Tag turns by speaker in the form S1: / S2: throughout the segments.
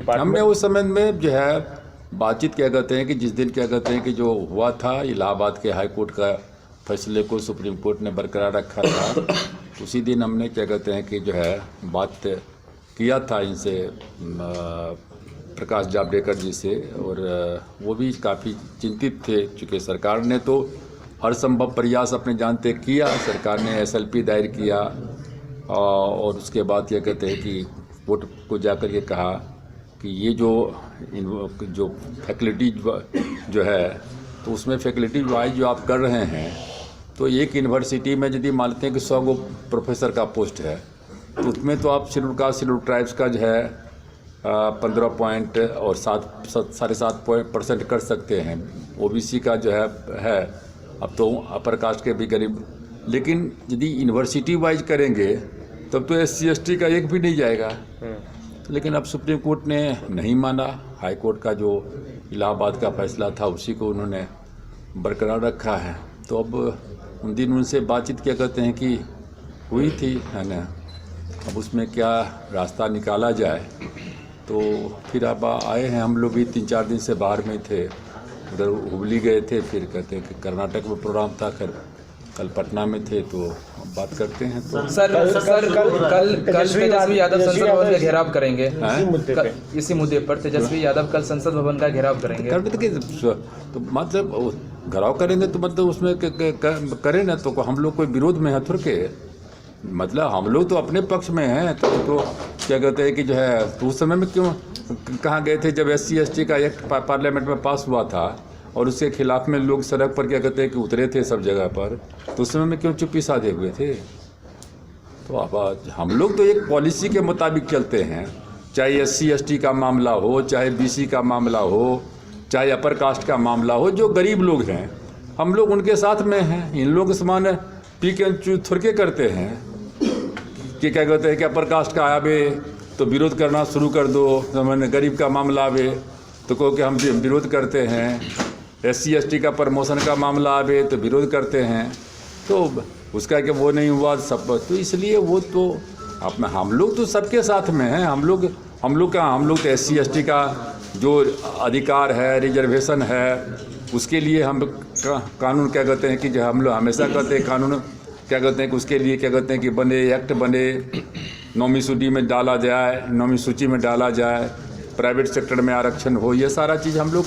S1: हमने उस समय में जो है बातचीत क्या कहते हैं कि जिस दिन क्या कहते हैं कि जो हुआ था इलाहाबाद के हाई कोर्ट का फैसले को सुप्रीम कोर्ट ने बरकरार रखा था, उसी दिन हमने क्या कहते हैं कि जो है बात किया था इनसे प्रकाश जावड़ेकर जी से, और वो भी काफ़ी चिंतित थे चूँकि सरकार ने तो हर संभव प्रयास अपने जानते किया। सरकार ने SLP दायर किया और उसके बाद क्या कहते हैं कि कोर्ट को जाकर के कहा कि ये जो फैकल्टी जो है तो उसमें फैकल्टी वाइज जो आप कर रहे हैं तो एक यूनिवर्सिटी में यदि मानते हैं कि 100 गो प्रोफेसर का पोस्ट है तो उसमें तो आप शेड्यूल ट्राइब्स का जो है 15 पॉइंट और 7.5% कर सकते हैं। OBC का जो है अब तो अपर कास्ट के भी गरीब, लेकिन यदि यूनिवर्सिटी वाइज करेंगे तब तो SC ST का एक भी नहीं जाएगा। लेकिन अब सुप्रीम कोर्ट ने नहीं माना, हाई कोर्ट का जो इलाहाबाद का फैसला था उसी को उन्होंने बरकरार रखा है। तो अब उन दिन उनसे बातचीत क्या कहते हैं कि हुई थी, है ना। अब उसमें क्या रास्ता निकाला जाए, तो फिर अब आए हैं। हम लोग भी 3-4 दिन से बाहर में थे, उधर हुबली गए थे, फिर कहते हैं कि कर्नाटक में प्रोग्राम था, कल पटना में थे, तो बात करते हैं। तो
S2: सर कल तेजस्वी यादव संसद भवन का घेराव करेंगे इसी मुद्दे पर। तेजस्वी यादव कल संसद भवन का घेराव करेंगे,
S1: तो मतलब घेराव करेंगे तो मतलब उसमें करें ना, तो हम लोग कोई विरोध में है थोड़ के, मतलब हम लोग तो अपने पक्ष में हैं। तो क्या कहते हैं कि जो है तो उस समय में क्यों कहाँ गए थे जब SC ST का एक्ट पार्लियामेंट में पास हुआ था और उसके खिलाफ में लोग सड़क पर क्या कहते हैं कि उतरे थे सब जगह पर, तो उस समय में क्यों चुप्पी साधे हुए थे। तो अब हम लोग तो एक पॉलिसी के मुताबिक चलते हैं, चाहे SC ST का मामला हो, चाहे BC का मामला हो, चाहे अपर कास्ट का मामला हो। जो गरीब लोग हैं हम लोग उनके साथ में हैं। इन लोग समान पी के चूज थोड़ के करते हैं कि क्या कहते हैं कि अपर कास्ट का आवे तो विरोध करना शुरू कर दो, मैंने गरीब का मामला आवे तो कहो कि हम विरोध करते हैं, SC ST का प्रमोशन का मामला आवे तो विरोध करते हैं। तो उसका कि वो नहीं हुआ सब, तो इसलिए वो तो अपना हम लोग तो सबके साथ में हैं। हम लोग तो SC ST का जो अधिकार है, रिजर्वेशन है, उसके लिए हम कानून क्या कहते हैं कि जो हम लोग हमेशा कहते हैं कानून क्या कहते हैं कि उसके लिए क्या कहते हैं कि बने, एक्ट बने, नौवीं सूची में डाला जाए, नौवीं सूची में डाला जाए, प्राइवेट सेक्टर में आरक्षण हो, ये सारा चीज़ हम लोग।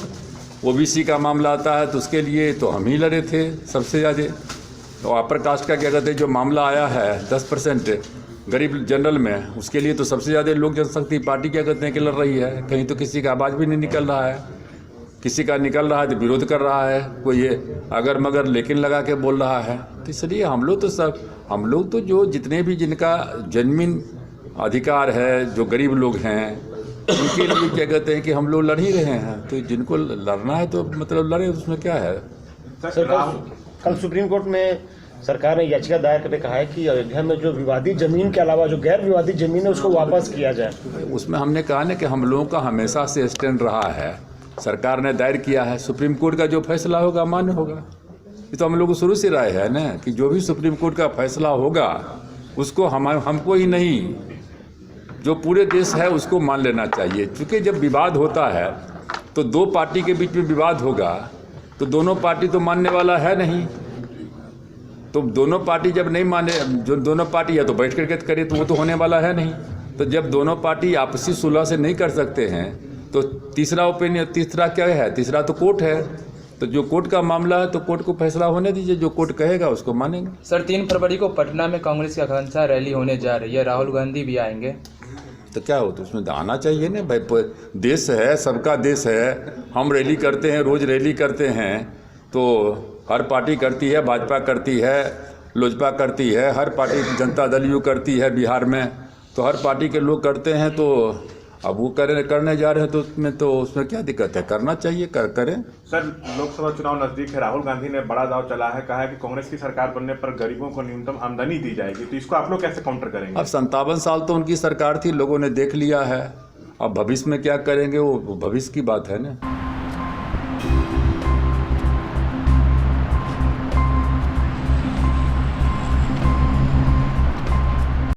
S1: OBC का मामला आता है तो उसके लिए तो हम ही लड़े थे सबसे ज़्यादा। तो अपर कास्ट का क्या कहते हैं जो मामला आया है 10% गरीब जनरल में, उसके लिए तो सबसे ज़्यादा लोक जनशक्ति पार्टी क्या कहते हैं कि लड़ रही है। कहीं तो किसी का आवाज़ भी नहीं निकल रहा है, किसी का निकल रहा है तो विरोध कर रहा है, कोई ये अगर मगर लेकिन लगा के बोल रहा है। तो इसलिए हम लोग तो जो जितने भी जिनका जन्मीन अधिकार है, जो गरीब लोग हैं, उनके लिए क्या कहते हैं कि हम लोग लड़ ही रहे हैं। तो जिनको लड़ना है तो मतलब लड़े, उसमें क्या है।
S3: सर कल सुप्रीम कोर्ट में सरकार ने याचिका दायर करके कहा है कि अयोध्या में जो विवादित जमीन के अलावा जो गैर विवादित जमीन है उसको वापस किया जाए।
S1: उसमें हमने कहा ना कि हम लोगों का हमेशा से स्टैंड रहा है, सरकार ने दायर किया है, सुप्रीम कोर्ट का जो फैसला होगा मान्य होगा। ये तो हम लोग को शुरू से राय है ना कि जो भी सुप्रीम कोर्ट का फैसला होगा उसको हमको ही नहीं, जो पूरे देश है उसको मान लेना चाहिए। क्योंकि जब विवाद होता है तो दो पार्टी के बीच में विवाद होगा तो दोनों पार्टी तो मानने वाला है नहीं। तो दोनों पार्टी जब नहीं माने, जो दोनों पार्टी या तो बैठ करके करे तो वो तो होने वाला है नहीं। तो जब दोनों पार्टी आपसी सुलह से नहीं कर सकते हैं तो तीसरा ओपिनियन, तीसरा क्या है, तीसरा तो कोर्ट है। तो जो कोर्ट का मामला है तो कोर्ट को फैसला होने दीजिए, जो कोर्ट कहेगा उसको मानेंगे।
S2: सर 3 फरवरी को पटना में कांग्रेस की आकांक्षा रैली होने जा रही है, राहुल गांधी भी आएंगे,
S1: तो क्या हो, तो उसमें आना चाहिए ना भाई। देश है, सबका देश है, हम रैली करते हैं, रोज़ रैली करते हैं। तो हर पार्टी करती है, भाजपा करती है, लोजपा करती है, हर पार्टी, जनता दल यू करती है बिहार में, तो हर पार्टी के लोग करते हैं। तो अब वो करने जा रहे हैं तो उसमें क्या दिक्कत है, करना चाहिए, करें।
S4: सर लोकसभा चुनाव नजदीक है, राहुल गांधी ने बड़ा दाव चला है, कहा है कि कांग्रेस की सरकार बनने पर गरीबों को न्यूनतम आमदनी दी जाएगी, तो इसको आप लोग कैसे काउंटर करेंगे?
S1: अब 57 साल तो उनकी सरकार थी, लोगों ने देख लिया है। अब भविष्य में क्या करेंगे वो भविष्य की बात है ना।